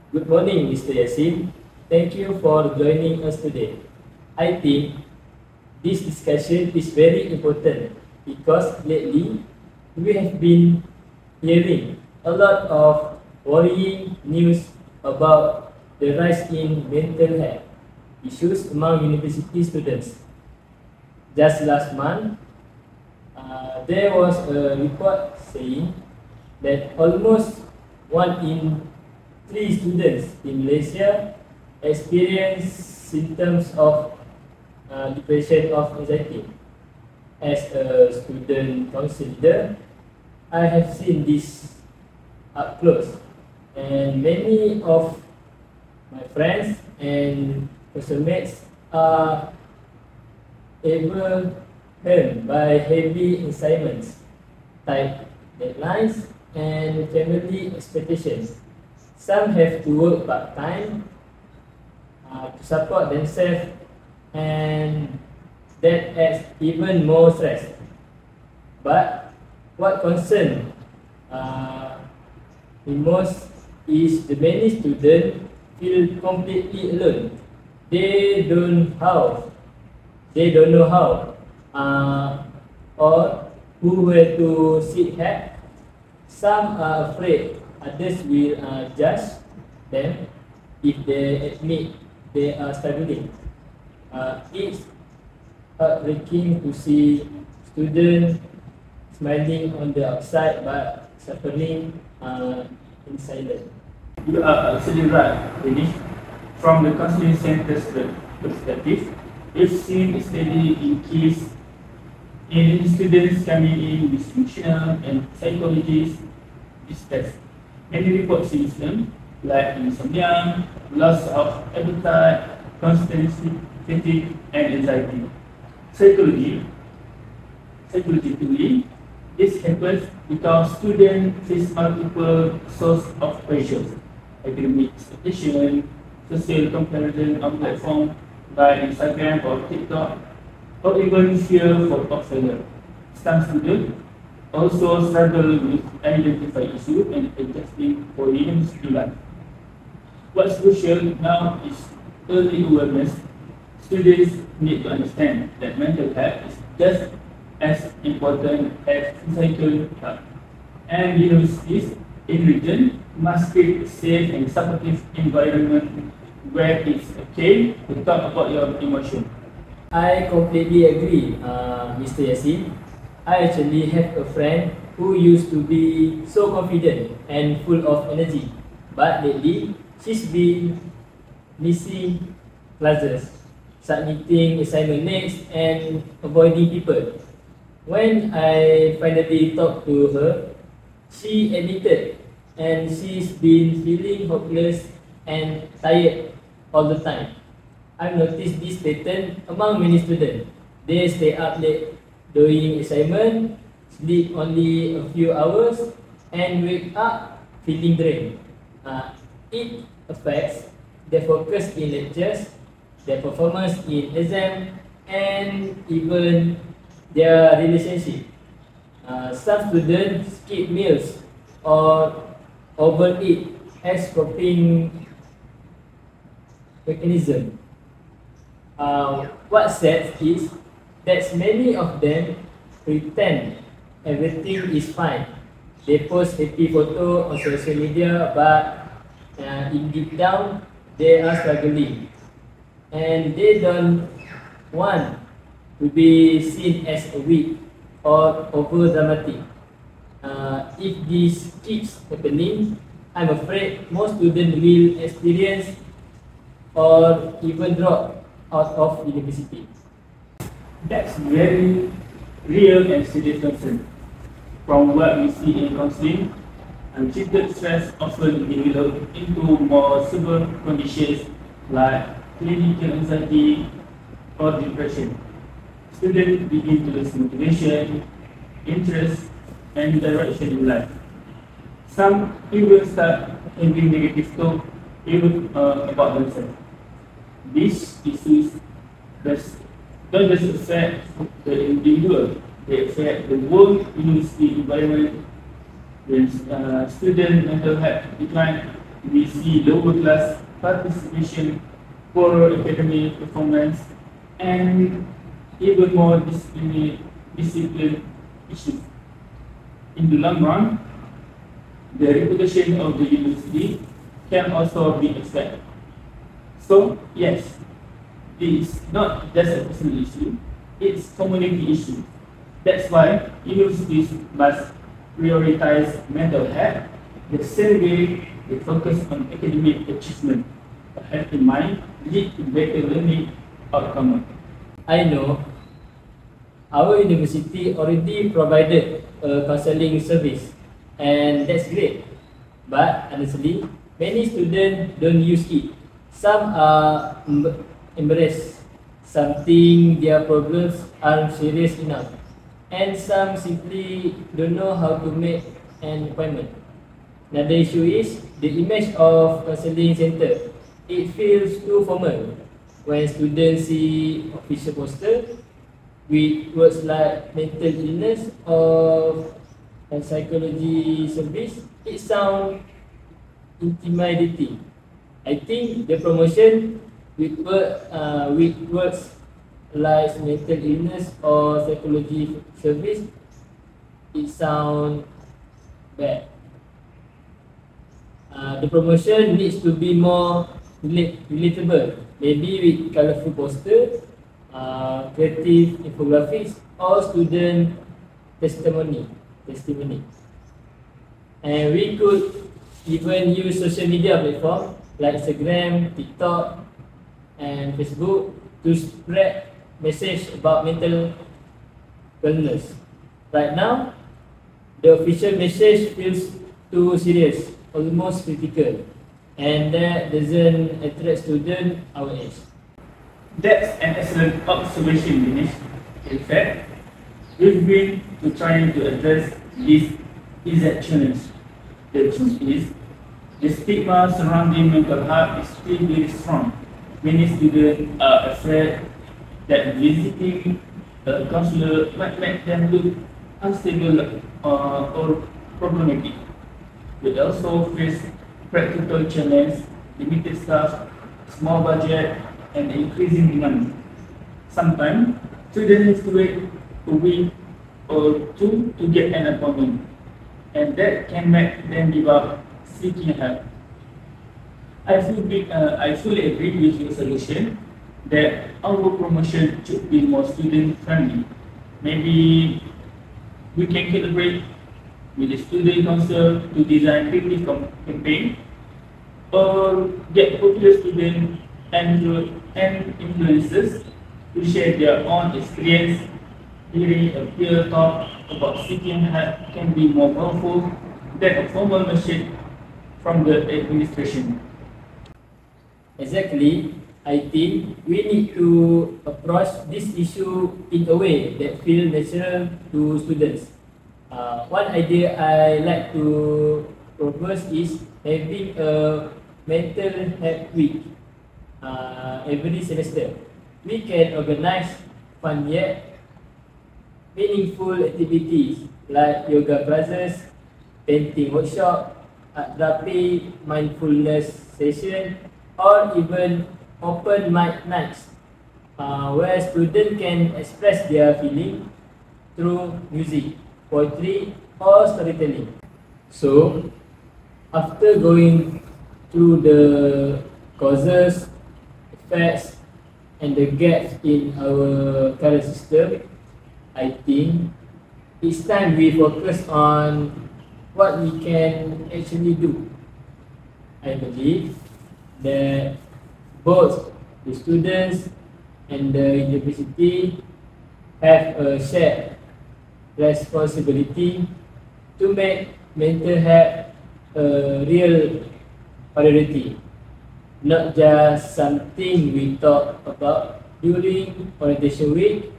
Good morning, Mr. Yassin. Thank you for joining us today. I think this discussion is very important because lately we have been hearing a lot of worrying news about the rise in mental health issues among university students. Just last month, there was a report saying that almost 1 in 3 students in Malaysia experience symptoms of depression or anxiety. As a student council leader, I have seen this up close, and many of my friends and classmates are overwhelmed by heavy assignments, tight deadlines, and family expectations. Some have to work part-time to support themselves, and that adds even more stress. But what concerns me most is the many students feel completely alone. They don't how, they don't know how, or who where to seek help. Some are afraid others will judge them if they admit they are struggling. It's heartbreaking to see students smiling on the outside but suffering in silence. You are absolutely right, Dennis. From the counseling center's perspective, we've seen a steady increase in students coming in with functional and psychologist distress. Many reports symptoms like insomnia, loss of appetite, constant fatigue, and anxiety. Psychologically, this happens because students face multiple sources of pressure, academic expectation, social comparison on platforms like Instagram or TikTok, or even fear for top failure. Some students also struggle with identifying issues and adjusting for university life. What's crucial now is early awareness. Students need to understand that mental health is just as important as physical health, and universities in region must create a safe and supportive environment where it's okay to talk about your emotion. I completely agree, Mr. Yassin. I actually have a friend who used to be so confident and full of energy, but lately she's been missing classes, submitting assignment next, and avoiding people. When I finally talked to her, she admitted and she's been feeling hopeless and tired all the time. I've noticed this pattern among many students. They stay up late doing assignment, sleep only a few hours, and wake up feeling drained. It affects their focus in lectures, their performance in exam, and even their relationship. Some students skip meals or overeat as coping mechanism. What sad is that many of them pretend everything is fine. They post happy photo on social media, but in deep down they are struggling, and they don't want to be seen as a weak or over dramatic. If this keeps happening, I'm afraid most students will experience or even drop out of university. That's very real and serious concern. From what we see in counseling, untreated stress often develops into more severe conditions like clinical anxiety or depression. Students begin to lose motivation, interest, and direction in life. Some even start having negative talk even about themselves. These issues does, don't just affect the individual, they affect the whole university environment. When student mental health decline, We see lower class participation, poor academic performance, and even more discipline issues. In the long run, the reputation of the university can also be affected. So, yes, it's not just a personal issue, it's community issue. That's why universities must prioritize mental health the same way they focus on academic achievement. A healthy mind leads to better learning outcome. I know our university already provided a counseling service, and that's great. But honestly, many students don't use it. Some are embarrassed, some think their problems aren't serious enough, and some simply don't know how to make an appointment. Another issue is the image of counseling center. It feels too formal. When students see official poster with words like mental illness or psychology service, it sounds intimidating. I think the promotion with words like mental illness or psychology service, it sounds bad. The promotion needs to be more relatable, maybe with colorful poster, creative infographics, or student testimony. And we could even use social media platforms like Instagram, TikTok, and Facebook to spread message about mental wellness. Right now, the official message feels too serious, almost critical, and that doesn't attract students our age. That's an excellent observation, Dinesh. In fact, we've been trying to address this exact challenge. The truth is, the stigma surrounding mental health is still very strong. Many students are afraid that visiting a counselor might make them look unstable or problematic. We also face practical challenge, limited staff, small budget, and increasing demand. Sometimes, students have to wait a week or two to get an appointment, and that can make them give up seeking help. I fully agree with your solution that our promotion should be more student friendly. Maybe we can collaborate with the student council to design creative campaign, or get popular students and influencers to share their own experience. Hearing a peer talk about seeking help can be more powerful than a formal message from the administration. Exactly. I think we need to approach this issue in a way that feels natural to students. One idea I like to propose is having a mental health week every semester. We can organize fun yet meaningful activities like yoga classes, painting workshop, art therapy, mindfulness session, or even open mic nights where students can express their feeling through music, poetry, or storytelling. So, after going through the causes, effects, and the gaps in our current system, I think it's time we focus on what we can actually do. I believe that both the students and the university have a shared responsibility to make mental health a real priority, not just something we talk about during orientation week.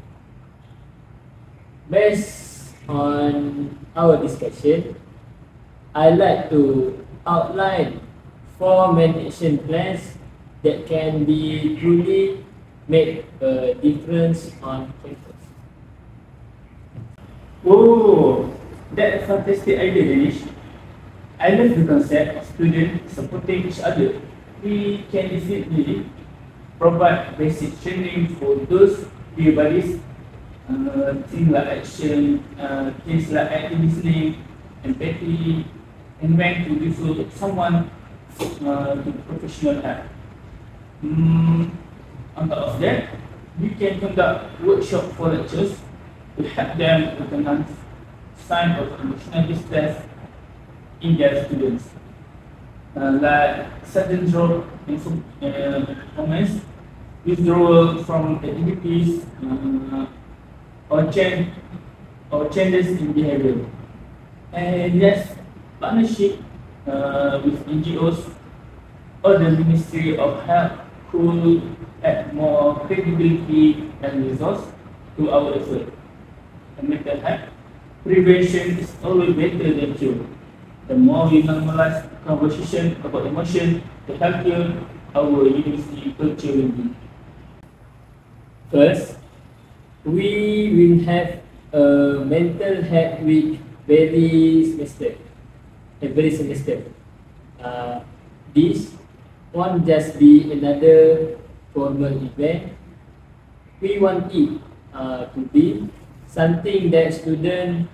Based on our discussion, I like to outline 4 main action plans that can be truly make a difference on campus. Oh, that's a fantastic idea, Danish. I love the concept of students supporting each other. We can easily provide basic training for those peer buddies, things like action, things like active listening, empathy, and when to refer someone to professional help. On top of that, we can conduct workshop for lectures to help them recognize signs of emotional distress in their students, like sudden drop in performance, withdrawal from activities, or changes in behavior. And yes, partnership with NGOs or the Ministry of Health could add more credibility and resource to our effort. And mental health prevention is always better than cure. The more we normalize conversation about emotion, the healthier our university culture will be. First, we will have a mental health week every semester. This won't just be another formal event. We want it to be something that students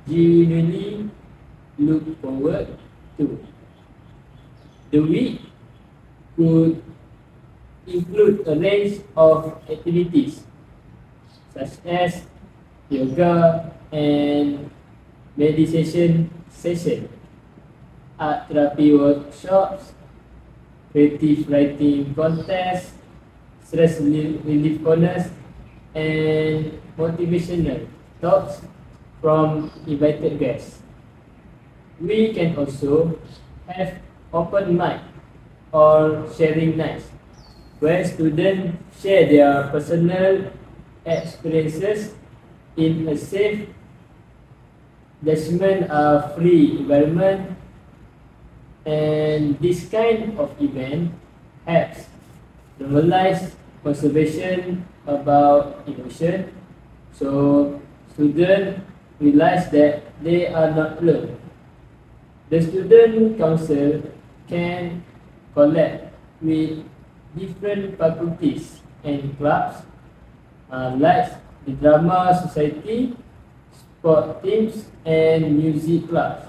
genuinely look forward to. The week could include a range of activities such as yoga and meditation session, art therapy workshops, creative writing contests, stress relief corners, and motivational talks from invited guests. We can also have open mic or sharing nights where students share their personal experiences in a safe, judgment-free environment. And this kind of event helps normalize conversation about emotion, so students realize that they are not alone. The student council can collab with different faculties and clubs like the drama society, sport teams, and music clubs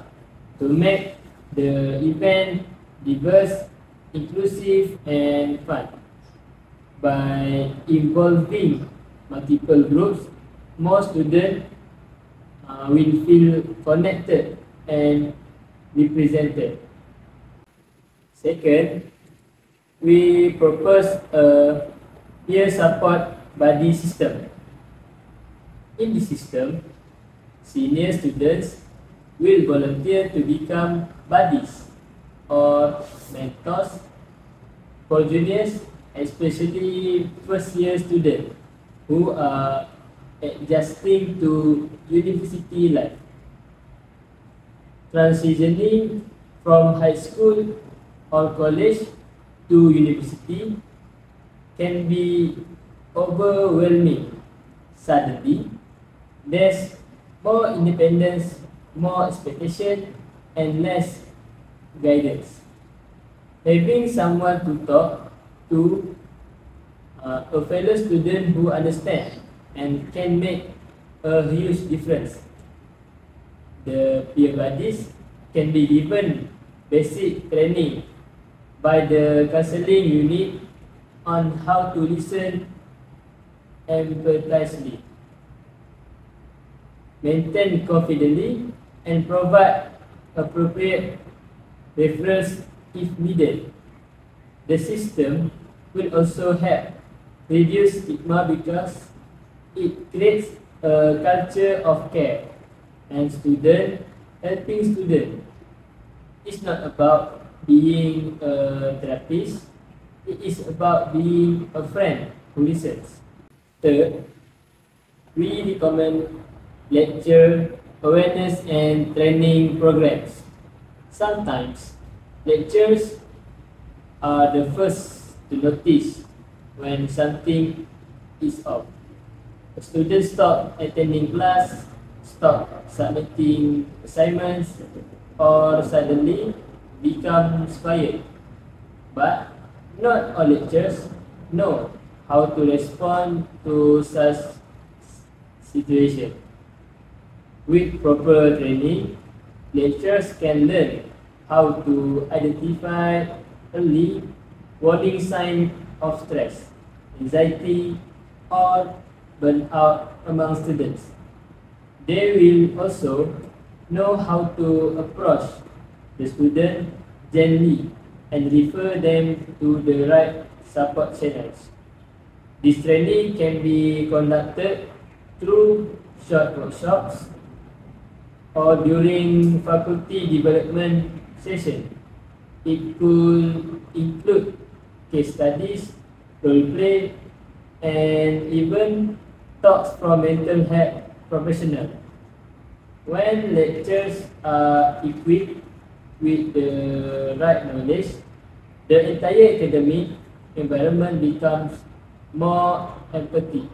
to make the event diverse, inclusive, and fun. By involving multiple groups, more students will feel connected and represented. Second, we propose a peer support buddy system. In this system, senior students will volunteer to become buddies or mentors for juniors, especially first-year students who are adjusting to university life. Transitioning from high school or college to university can be overwhelming. Suddenly, there's more independence, more expectation, and less guidance. Having someone to talk to, a fellow student who understands and can make a huge difference. The peer buddies can be given basic training by the counseling unit on how to listen empathically, maintain confidently, and provide appropriate referrals if needed. The system will also help reduce stigma because it creates a culture of care and student helping student. It's not about being a therapist, it is about being a friend who listens. Third, we recommend lecture, awareness, and training programs. Sometimes, lectures are the first to notice when something is off. A student stop attending class, stop submitting assignments, or suddenly become quiet. But not all lecturers know how to respond to such situation. With proper training, lecturers can learn how to identify early warning signs of stress, anxiety, or burnout among students. They will also know how to approach the student gently and refer them to the right support channels. This training can be conducted through short workshops or during faculty development session. It could include case studies, role play, and even talks from mental health professionals. When lectures are equipped with the right knowledge, the entire academic environment becomes more empathic.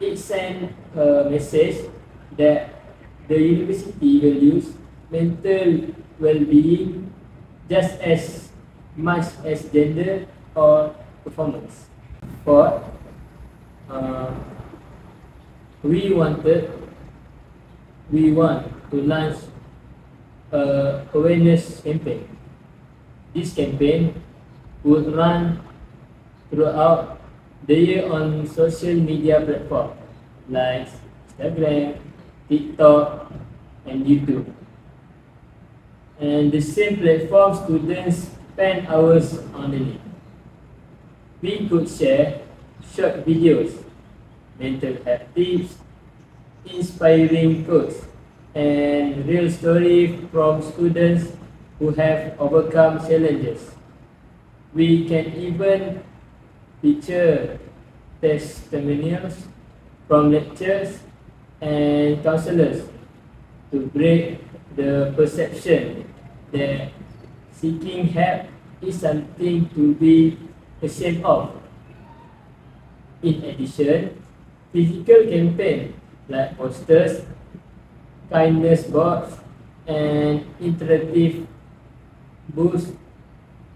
It sends a message that the university values mental well-being just as much as gender or performance. Fourth, uh, we want to launch a awareness campaign. This campaign would run throughout the year on social media platforms like Instagram, TikTok, and YouTube. And the same platform students spend hours on learning. We could share short videos, mental health tips, inspiring quotes, and real stories from students who have overcome challenges. We can even feature testimonials from lecturers and counselors to break the perception that seeking help is something to be ashamed of. In addition, physical campaigns like posters, kindness boards, and interactive booths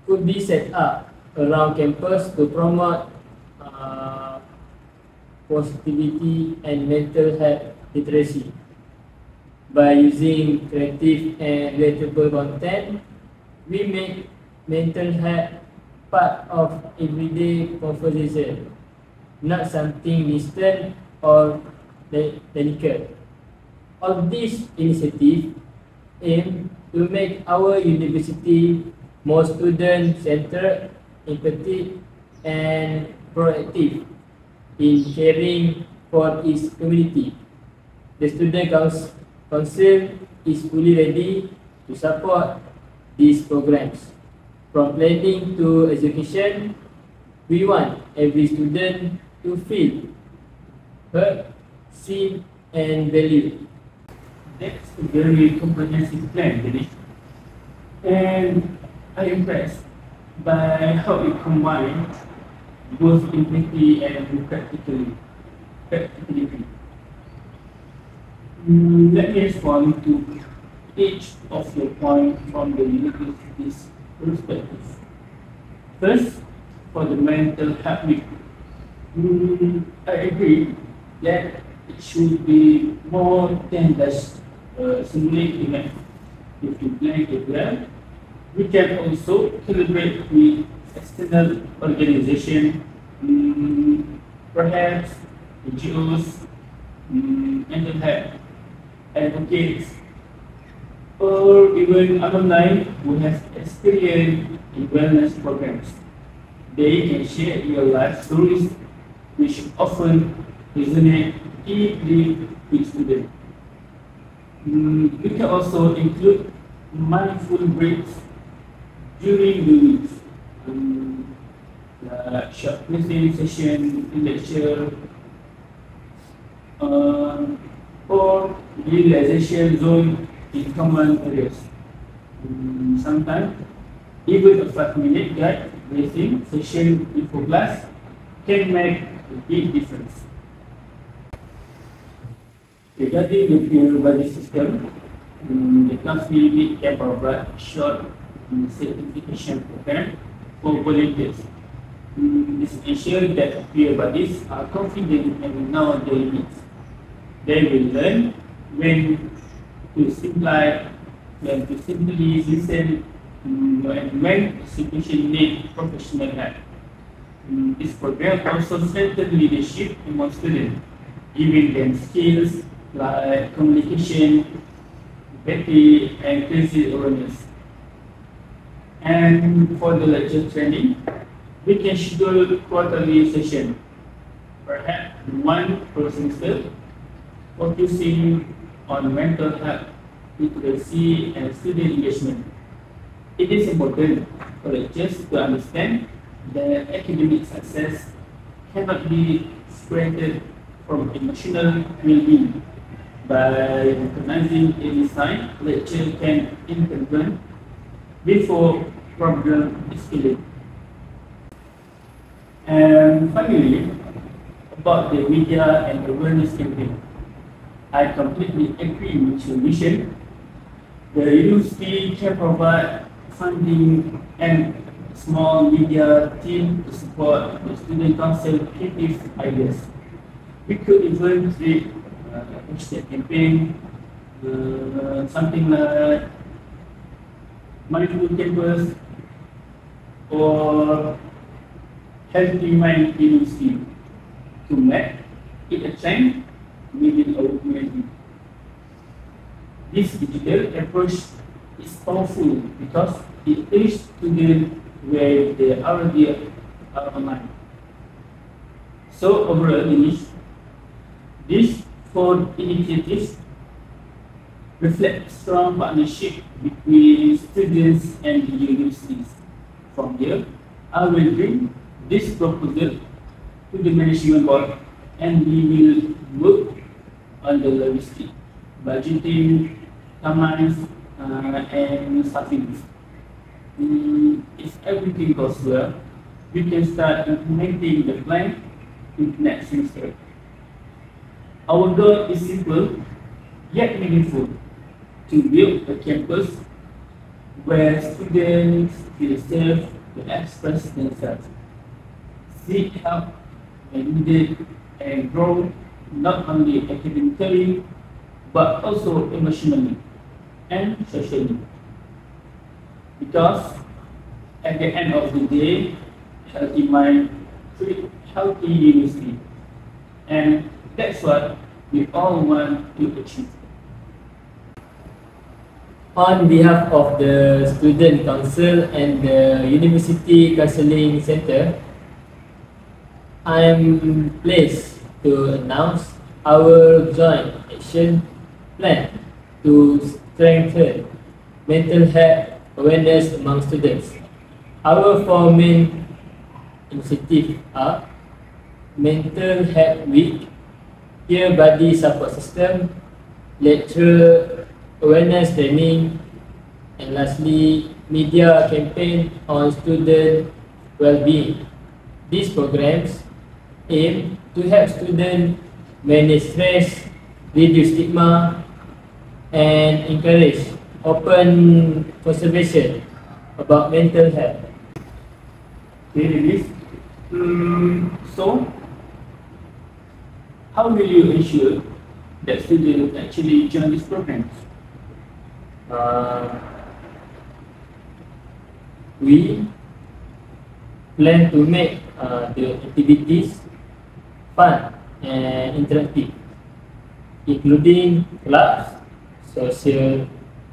could be set up around campus to promote positivity and mental health literacy. By using creative and relatable content, we make mental health part of everyday conversation, not something distant or technical. All these initiatives aim to make our university more student-centered, empathic, and proactive in caring for its community. The Student Council is fully ready to support these programs. From planning to execution, we want every student to feel heard, seen, and valued. That's a very comprehensive plan, Dennis. And I'm impressed by how it combines both empathy and practicality. Let me respond to each of your points from the university's perspective. First, for the mental health week, I agree that it should be more than just simulate event. If you plan it well, we can also collaborate with external organizations, perhaps NGOs, mental health advocates, or even alumni who have experience in wellness programs. They can share real life stories which often resonate deeply with students. We can also include mindful breaks during the weeks, like short listening session in lecture, or realization zone in common areas. Sometimes, even a 5-minute guide briefing session before class can make a big difference. Regarding the peer buddy system, The council can provide short certification program for volunteers. This ensures that peer buddies are confident and know their limits. They will learn when to simply listen, and when situation need professional help. This program also strengthens leadership among students, giving them skills like communication, empathy, and crisis awareness. And for the lecture training, we can schedule quarterly session, perhaps one per semester, focusing on mental health, literacy, and student engagement. It is important for lecturers to understand that academic success cannot be separated from emotional well-being. By recognizing any sign, lecturer can intervene before problem escalate. And finally, about the media and awareness campaign, I completely agree with your vision. The university can provide funding and small media team to support the student council creative ideas. We could even create hashtag campaign, something like mindful campus or healthy mind university to make it a trend within our community. This digital approach is powerful because it reaches students where they already are online. So overall, these four initiatives reflect strong partnership between students and the universities. From here, I will bring this proposal to the management board and we will work on the logistics, budgeting, timelines, and staffing. If everything goes well, we can start implementing the plan in next semester. Our goal is simple yet meaningful: to build a campus where students feel safe to express themselves, seek help when needed, and grow not only academically but also emotionally and socially. Because at the end of the day, healthy mind creates healthy university, and that's what we all want to achieve. On behalf of the Student Council and the University Counseling Center, I am pleased to announce our joint action plan to strengthen mental health awareness among students. Our four main initiatives are Mental Health Week, Peer Buddy Support System, Lecture Awareness Training, and lastly, Media Campaign on Student Well-being. These programs aim to help students manage stress, reduce stigma, and encourage open conversation about mental health. Okay, so how will you ensure that students actually join this program? We plan to make the activities fun and interactive, including clubs,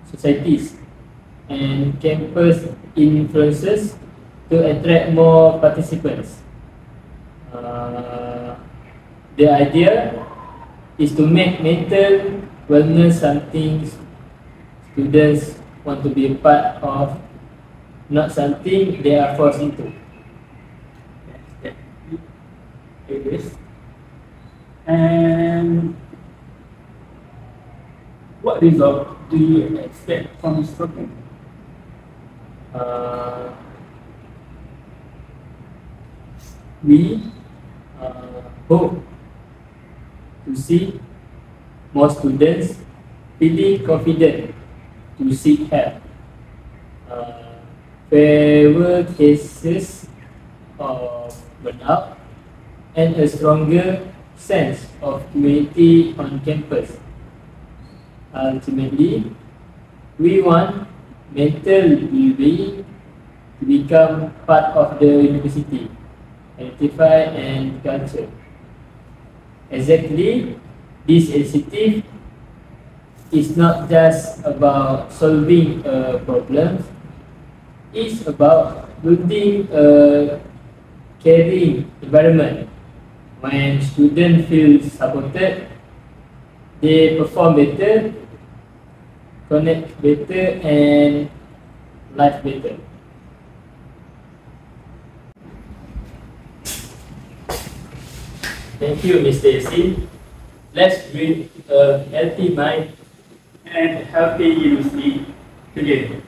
societies, and campus influences to attract more participants. The idea is to make mental wellness something students want to be a part of, not something they are forced into. It is. And what result do you expect from this program? We hope to see more students feeling confident to seek help. Fewer cases of burnout and a stronger sense of community on campus. Ultimately, we want mental well-being to become part of the university, identify and culture. Exactly, this initiative is not just about solving a problem, it's about building a caring environment. When students feel supported, they perform better, connect better, and life better. Thank you, Mr. Yasin. Let's build a healthy mind and healthy university together.